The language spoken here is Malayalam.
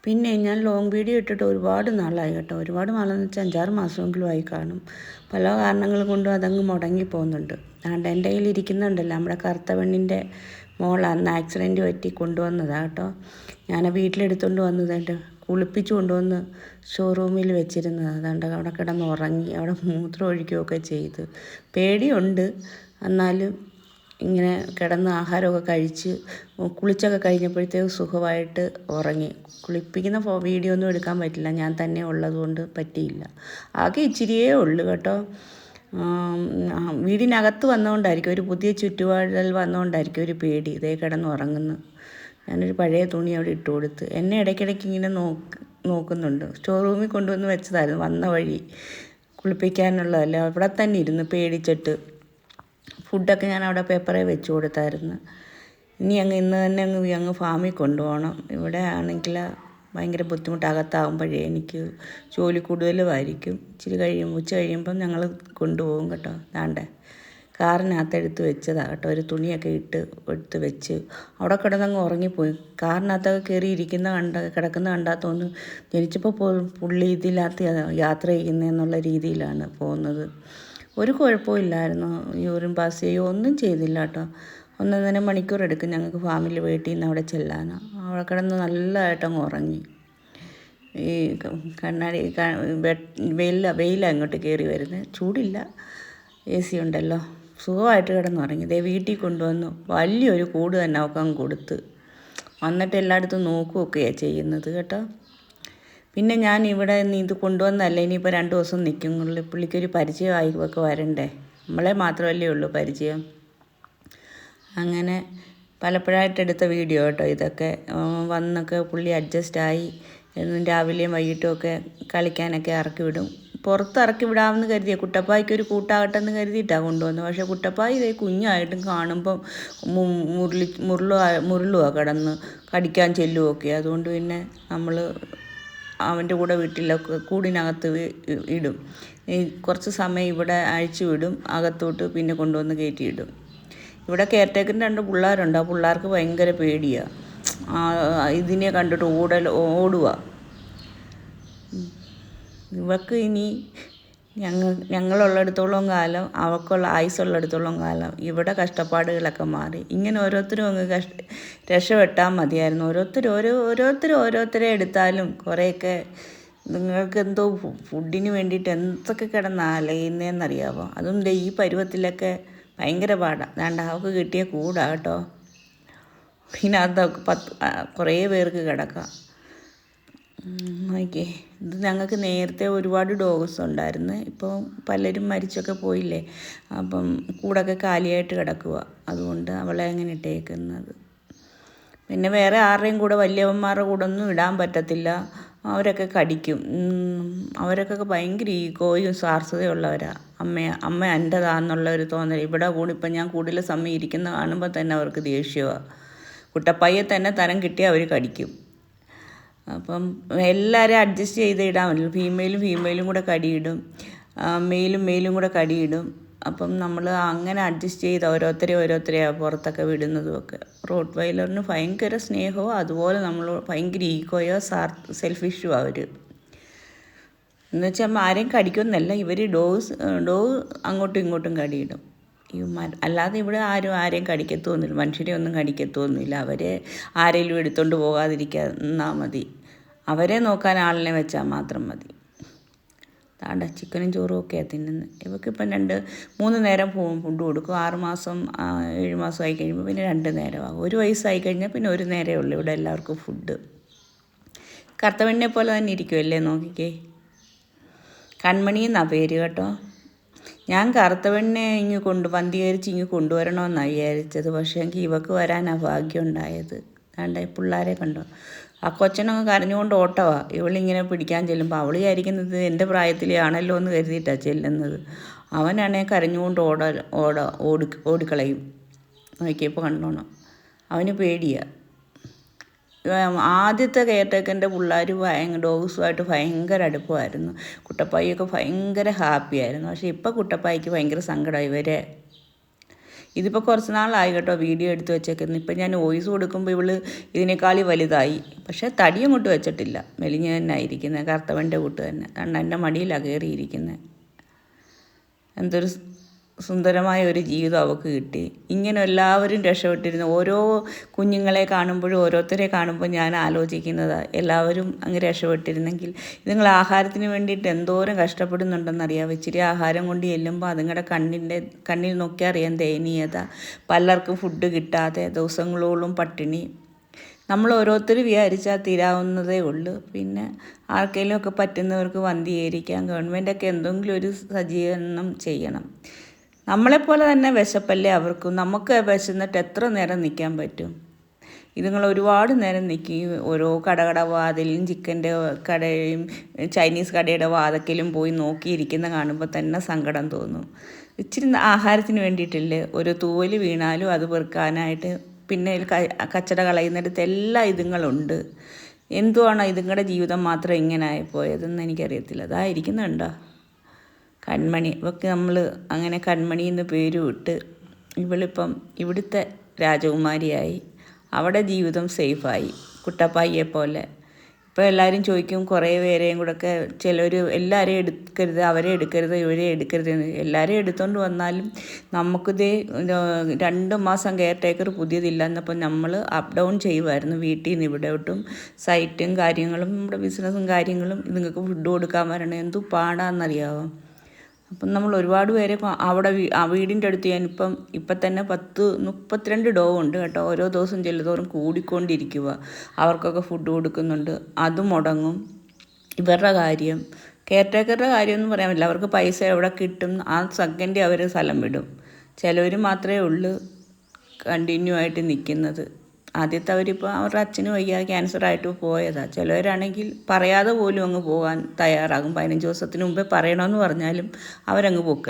പിന്നെ ഞാൻ ലോങ് വീഡിയോ ഇട്ടിട്ട് ഒരുപാട് നാളായി കേട്ടോ. ഒരുപാട് നാളെന്ന് വെച്ചാൽ 5-6 മാസമെങ്കിലും ആയി കാണും. പല കാരണങ്ങൾ കൊണ്ടും അതങ്ങ് മുടങ്ങി പോകുന്നുണ്ട്. അതുകൊണ്ട് എൻ്റെ കയ്യിൽ ഇരിക്കുന്നുണ്ടല്ലോ നമ്മുടെ കറുത്ത പെണ്ണിൻ്റെ മോൾ അന്ന് ആക്സിഡൻറ്റ് പറ്റി കൊണ്ടുവന്നതാണ് കേട്ടോ. ഞാൻ വീട്ടിലെടുത്തുകൊണ്ട് വന്നതുകൊണ്ട് കുളിപ്പിച്ച് കൊണ്ടുവന്ന് ഷോറൂമിൽ വെച്ചിരുന്നത്. അതുകൊണ്ട് അവിടെ കിടന്ന് ഉറങ്ങി, അവിടെ മൂത്രം ഒഴിക്കുകയൊക്കെ ചെയ്ത്. പേടിയുണ്ട്, എന്നാലും ഇങ്ങനെ കിടന്ന് ആഹാരമൊക്കെ കഴിച്ച് കുളിച്ചൊക്കെ കഴിഞ്ഞപ്പോഴത്തേക്ക് സുഖമായിട്ട് ഉറങ്ങി. കുളിപ്പിക്കുന്ന വീഡിയോ ഒന്നും എടുക്കാൻ പറ്റില്ല, ഞാൻ തന്നെ ഉള്ളതുകൊണ്ട് പറ്റിയില്ല. ആകെ ഇച്ചിരിയേ ഉള്ളൂ കേട്ടോ. വീടിനകത്ത് വന്നുകൊണ്ടായിരിക്കും, ഒരു പുതിയ ചുറ്റുപാടിൽ വന്നുകൊണ്ടായിരിക്കും ഒരു പേടി. ഇതേ കിടന്ന് ഉറങ്ങുന്നു. ഞാനൊരു പഴയ തുണി അവിടെ ഇട്ട് കൊടുത്ത്. എന്നെ ഇടയ്ക്കിടയ്ക്ക് ഇങ്ങനെ നോക്കുന്നുണ്ട്. സ്റ്റോർ റൂമിൽ കൊണ്ടുവന്ന് വെച്ചതായിരുന്നു, വന്ന വഴി കുളിപ്പിക്കാനുള്ളതല്ല. അവിടെ തന്നെ ഇരുന്ന് പേടിച്ചിട്ട്. ഫുഡൊക്കെ ഞാൻ അവിടെ പേപ്പറെ വെച്ച് കൊടുത്തായിരുന്നു. ഇനി ഇന്ന് തന്നെ അങ്ങ് ഫാമിൽ കൊണ്ടുപോകണം. ഇവിടെ ആണെങ്കിൽ ഭയങ്കര ബുദ്ധിമുട്ട്. അകത്താകുമ്പോഴേ എനിക്ക് ജോലി കൂടുതലുമായിരിക്കും. ഉച്ച കഴിയുമ്പം ഞങ്ങൾ കൊണ്ടുപോകും കേട്ടോ. ദാണ്ടെ കാറിനകത്ത് എടുത്ത് വെച്ചതാണ് കേട്ടോ. ഒരു തുണിയൊക്കെ എടുത്ത് വെച്ച് അവിടെ കിടന്നങ്ങ് ഉറങ്ങിപ്പോയി. കാറിനകത്തൊക്കെ കയറി കിടക്കുന്ന കണ്ടാൽ തോന്നും ജനിച്ചപ്പോൾ പുള്ളി ഇതിനകത്ത് യാത്ര ചെയ്യുന്നതെന്നുള്ള രീതിയിലാണ് പോകുന്നത്. ഒരു കുഴപ്പമില്ലായിരുന്നു. യൂറിൻ പാസ് ചെയ്യുകയോ ഒന്നും ചെയ്തില്ല കേട്ടോ. 1.5 മണിക്കൂർ എടുക്കും ഞങ്ങൾക്ക് ഫാമിലി വീട്ടിൽ നിന്ന് അവിടെ ചെല്ലാനാണ്. അവിടെ കിടന്ന് നല്ലതായിട്ടങ്ങ് ഉറങ്ങി. ഈ കണ്ണാടി വെയിലാണ് ഇങ്ങോട്ട് കയറി വരുന്നത്. ചൂടില്ല, AC ഉണ്ടല്ലോ. സുഖമായിട്ട് കിടന്നുറങ്ങി. വീട്ടിൽ കൊണ്ടുവന്നു വലിയൊരു കൂട് തന്നെ അവക്കങ്ങ് കൊടുത്ത് വന്നിട്ട് എല്ലായിടത്തും നോക്കുകയൊക്കെയാണ് ചെയ്യുന്നത് കേട്ടോ. പിന്നെ ഞാൻ ഇവിടെ ഇത് കൊണ്ടുവന്നല്ല, ഇനിയിപ്പോൾ 2 ദിവസം നിൽക്കുന്നുള്ളൂ. പുള്ളിക്കൊരു പരിചയമായി ഒക്കെ വരണ്ടേ. നമ്മളെ മാത്രമല്ലേ ഉള്ളൂ പരിചയം. അങ്ങനെ പലപ്പോഴായിട്ടെടുത്ത വീഡിയോ കേട്ടോ ഇതൊക്കെ. വന്നൊക്കെ പുള്ളി അഡ്ജസ്റ്റായി. രാവിലെയും വൈകിട്ടും ഒക്കെ കളിക്കാനൊക്കെ ഇറക്കി വിടും. പുറത്ത് ഇറക്കി വിടാമെന്ന് കരുതിയ കുട്ടപ്പായ്ക്കൊരു കൂട്ടാകട്ടെ എന്ന് കരുതിയിട്ടാണ് കൊണ്ടുവന്നത്. പക്ഷേ കുട്ടപ്പായി ഇതേ കുഞ്ഞായിട്ടും കാണുമ്പം മുരളുക കിടന്ന് കടിക്കാൻ ചെല്ലുമൊക്കെ. അതുകൊണ്ട് പിന്നെ നമ്മൾ അവൻ്റെ കൂടെ വീട്ടിലൊക്കെ കൂടിനകത്ത് ഇടും. കുറച്ച് സമയം ഇവിടെ അഴിച്ചു വിടും അകത്തോട്ട്, പിന്നെ കൊണ്ടുവന്ന് കയറ്റിയിടും. ഇവിടെ കെയർടേക്കറിൻ്റെ 2 പിള്ളേരുണ്ട്. ആ പിള്ളേർക്ക് ഭയങ്കര പേടിയാണ്. ഇതിനെ കണ്ടിട്ട് ഓടുക. ഇവർക്ക് ഇനി ഞങ്ങളുള്ളിടത്തോളം കാലം, അവൾക്കുള്ള ആയുസ്സുള്ളിടത്തോളം കാലം ഇവിടെ കഷ്ടപ്പാടുകളൊക്കെ മാറി. ഇങ്ങനെ ഓരോരുത്തരും അങ്ങ് രക്ഷപ്പെട്ടാൽ മതിയായിരുന്നു. ഓരോരുത്തരെ എടുത്താലും കുറേയൊക്കെ നിങ്ങൾക്ക് എന്തോ ഫുഡിന് വേണ്ടിയിട്ട് എന്തൊക്കെ കിടന്ന് അലയുന്നതെന്നറിയാമോ. അതും ഈ പരുവത്തിലൊക്കെ ഭയങ്കര പാടാണ്. അതാണ്ട് അവൾക്ക് കിട്ടിയ കൂടാ കേട്ടോ. പിന്നെ അതൊക്കെ കുറേ പേർക്ക് കിടക്കാം. ഓക്കെ, ഇത് ഞങ്ങൾക്ക് നേരത്തെ ഒരുപാട് ഡോഗ്സ് ഉണ്ടായിരുന്നു. ഇപ്പോൾ പലരും മരിച്ചൊക്കെ പോയില്ലേ. അപ്പം കൂടൊക്കെ കാലിയായിട്ട് കിടക്കുക. അതുകൊണ്ട് അവളെ അങ്ങനെ ഇട്ടേക്കുന്നത്. പിന്നെ വേറെ ആരുടെയും കൂടെ, വലിയവന്മാരുടെ കൂടെ ഒന്നും ഇടാൻ പറ്റത്തില്ല. അവരൊക്കെ കടിക്കും. അവരൊക്കെ ഭയങ്കര ഈഗോയും സ്വാർത്ഥതയുള്ളവരാണ്. അമ്മ എൻ്റെതാണെന്നുള്ള ഒരു തോന്നൽ. ഇവിടെ ഇപ്പം ഞാൻ കൂടുതൽ സമയം ഇരിക്കുന്ന കാണുമ്പോൾ തന്നെ അവർക്ക് ദേഷ്യമാണ്. കുട്ടപ്പയ്യെ തന്നെ തരം കിട്ടിയാൽ അവർ കടിക്കും. അപ്പം എല്ലാവരും അഡ്ജസ്റ്റ് ചെയ്ത് ഇടാമല്ലോ. ഫീമെയിലും കൂടെ കടിയിടും, മെയിലും കൂടെ കടിയിടും. അപ്പം നമ്മൾ അങ്ങനെ അഡ്ജസ്റ്റ് ചെയ്ത് ഓരോരുത്തരെ പുറത്തൊക്കെ വിടുന്നതുമൊക്കെ. റോട്ട് വൈലറിന് ഭയങ്കര സ്നേഹമോ, അതുപോലെ നമ്മൾ ഭയങ്കര ഈഗോയോ സെൽഫിഷോ അവർ. എന്ന് വെച്ചാൽ ആരെയും കടിക്കുമെന്നല്ല, ഇവർ ഡോഗ് അങ്ങോട്ടും ഇങ്ങോട്ടും കടിയിടും. അല്ലാതെ ഇവിടെ ആരെയും കടിക്കത്തൊന്നുമില്ല. മനുഷ്യരെ ഒന്നും കടിക്കത്തൊന്നുമില്ല. അവരെ ആരെങ്കിലും എടുത്തുകൊണ്ട് പോകാതിരിക്കാന്നാൽ മതി. അവരെ നോക്കാൻ ആളിനെ വെച്ചാൽ മാത്രം മതി. താണ്ട ചിക്കനും ചോറും ഒക്കെയാണ് തിന്നുന്നത്. ഇവക്കിപ്പം 3 നേരം ഫുഡ് കൊടുക്കും. 6 മാസം 7 മാസം ആയി കഴിയുമ്പോൾ പിന്നെ 2 നേരമാകും. 1 വയസ്സായി കഴിഞ്ഞാൽ പിന്നെ 1 നേരമേ ഉള്ളൂ ഇവിടെ എല്ലാവർക്കും ഫുഡ്. കറുത്തവെണ്ണയെ പോലെ തന്നെ ഇരിക്കുമല്ലേ, നോക്കിക്കേ. കൺമണി എന്നാണ് പേര് കേട്ടോ. ഞാൻ കറുത്തവെണ്ണയെ പന്തികരിച്ച് കൊണ്ടുവരണമെന്നാണ് വിചാരിച്ചത്. പക്ഷേ എനിക്ക് ഇവക്ക് വരാനാണ് ഭാഗ്യം ഉണ്ടായത്. അതുകൊണ്ട് പിള്ളേരെ കണ്ടോ, ആ കൊച്ചനങ്ങ് കരഞ്ഞുകൊണ്ട് ഓട്ടമാണ്. ഇവളിങ്ങനെ പിടിക്കാൻ ചെല്ലുമ്പോൾ അവൾ വിചാരിക്കുന്നത് എൻ്റെ പ്രായത്തിലേ ആണല്ലോ എന്ന് കരുതിയിട്ടാണ് ചെല്ലുന്നത്. അവനാണെങ്കിൽ കരഞ്ഞുകൊണ്ട് ഓടിക്കളയും. നോക്കിയപ്പോൾ കണ്ടോണം, അവന് പേടിയാണ്. ആദ്യത്തെ കെയർടേക്കറിൻ്റെ പിള്ളേർ ഡോഗ്സുമായിട്ട് ഭയങ്കര അടുപ്പമായിരുന്നു. കുട്ടപ്പായിയൊക്കെ ഭയങ്കര ഹാപ്പിയായിരുന്നു. പക്ഷേ ഇപ്പോൾ കുട്ടപ്പായിക്ക് ഭയങ്കര സങ്കടമായി. ഇതിപ്പോൾ കുറച്ച് നാളായി കേട്ടോ വീഡിയോ എടുത്ത് വെച്ചേക്കുന്നത്. ഇപ്പം ഞാൻ വോയിസ് കൊടുക്കുമ്പോൾ ഇവള് ഇതിനേക്കാളും വലുതായി. പക്ഷേ തടിയും കൊണ്ട് വെച്ചിട്ടില്ല, മെലിഞ്ഞ് തന്നെ ഇരിക്കുന്നത്, കറുത്തവൻ്റെ കൂട്ട് തന്നെ. കാരണം എൻ്റെ മടിയിലാണ് കയറിയിരിക്കുന്നത്. എന്തൊരു സുന്ദരമായ ഒരു ജീവിതം അവൾക്ക് കിട്ടി. ഇങ്ങനെ എല്ലാവരും രക്ഷപ്പെട്ടിരുന്നു. ഓരോ കുഞ്ഞുങ്ങളെ കാണുമ്പോഴും ഓരോരുത്തരെ കാണുമ്പോൾ ഞാൻ ആലോചിക്കുന്നതാണ്, എല്ലാവരും അങ്ങ് രക്ഷപ്പെട്ടിരുന്നെങ്കിൽ. ഇതുങ്ങൾ ആഹാരത്തിന് വേണ്ടിയിട്ട് എന്തോരം കഷ്ടപ്പെടുന്നുണ്ടെന്നറിയാം. ഇച്ചിരി ആഹാരം കൊണ്ട് ചെല്ലുമ്പോൾ അതുങ്ങളുടെ കണ്ണിൽ നോക്കി അറിയാൻ ദയനീയത. പലർക്കും ഫുഡ് കിട്ടാതെ ദിവസങ്ങളോളം പട്ടിണി. നമ്മൾ ഓരോരുത്തർ വിചാരിച്ചാൽ തീരാവുന്നതേ ഉള്ളൂ. പിന്നെ ആർക്കെങ്കിലും ഒക്കെ പറ്റുന്നവർക്ക് വന്ധീകരിക്കാം. ഗവൺമെൻറ്റൊക്കെ എന്തെങ്കിലും ഒരു സജ്ജീകരണം ചെയ്യണം. നമ്മളെപ്പോലെ തന്നെ വിശപ്പല്ലേ അവർക്കും. നമുക്ക് വിശന്നിട്ട് എത്ര നേരം നിൽക്കാൻ പറ്റും? ഇതുങ്ങൾ ഒരുപാട് നേരം നിൽക്കും. ഓരോ വാതിലും ചിക്കൻ്റെ കടയും ചൈനീസ് കടയുടെ വാതക്കലും പോയി നോക്കിയിരിക്കുന്ന കാണുമ്പോൾ തന്നെ സങ്കടം തോന്നും. ഇച്ചിരി ആഹാരത്തിന് വേണ്ടിയിട്ടില്ലേ, ഒരു തൂവൽ വീണാലും അത് പെറുക്കാനായിട്ട് പിന്നെ കച്ചട കളയുന്നിടത്ത് എല്ലാ ഇതുങ്ങളുണ്ട്. എന്തുവാണോ ഇതുങ്ങളുടെ ജീവിതം മാത്രം ഇങ്ങനെ ആയിപ്പോയതെന്ന് എനിക്കറിയത്തില്ല. അതായിരിക്കുന്നുണ്ടോ കൺമണി. ഇവൾക്ക് നമ്മൾ അങ്ങനെ കൺമണി എന്ന് പേരും ഇട്ട് ഇവളിപ്പം ഇവിടുത്തെ രാജകുമാരിയായി. അവിടെ ജീവിതം സേഫായി കുട്ടപ്പായിയെ പോലെ. ഇപ്പോൾ എല്ലാവരും ചോദിക്കും, കുറേ പേരെയും കൂടെയൊക്കെ ചിലർ എല്ലാവരെയും എടുക്കരുത്, അവരെ എടുക്കരുത്, ഇവരെ എടുക്കരുത് എന്ന്. എല്ലാവരെയും എടുത്തുകൊണ്ട് വന്നാലും നമുക്കിതേ 2 മാസം കെയർ ടേക്കർ പുതിയതില്ല എന്നപ്പോൾ നമ്മൾ അപ്പ് ഡൗൺ ചെയ്യുമായിരുന്നു വീട്ടിൽ നിന്ന് ഇവിടോട്ടും. സൈറ്റും കാര്യങ്ങളും നമ്മുടെ ബിസിനസ്സും കാര്യങ്ങളും ഇതുങ്ങൾക്ക് ഫുഡ് കൊടുക്കാൻ വരണം. എന്തു പാടാന്നറിയാമോ? അപ്പം നമ്മൾ ഒരുപാട് പേരെ അവിടെ വീടിൻ്റെ അടുത്ത് ഇപ്പം തന്നെ 32 ഡോഗ് ഉണ്ട് കേട്ടോ. ഓരോ ദിവസം ചെല്ലുന്തോറും കൂടിക്കൊണ്ടിരിക്കുക. അവർക്കൊക്കെ ഫുഡ് കൊടുക്കുന്നുണ്ട്, അത് മുടങ്ങും. ഇവരുടെ കാര്യം, കെയർ ടേക്കറുടെ കാര്യമൊന്നും പറയാൻ പറ്റില്ല. അവർക്ക് പൈസ എവിടെ കിട്ടും ആ സെക്കൻഡ് അവർ സ്ഥലം വിടും. ചിലവർ മാത്രമേ ഉള്ളൂ കണ്ടിന്യൂ ആയിട്ട് നിൽക്കുന്നത്. ആദ്യത്തെ അവരിപ്പോൾ അവരുടെ അച്ഛന് വയ്യ, ക്യാൻസറായിട്ട് പോയതാണ്. ചിലവരാണെങ്കിൽ പറയാതെ പോലും അങ്ങ് പോകാൻ തയ്യാറാകും. 15 ദിവസത്തിന് മുമ്പേ പറയണമെന്ന് പറഞ്ഞാലും അവരങ്ങ് പോക്കുക.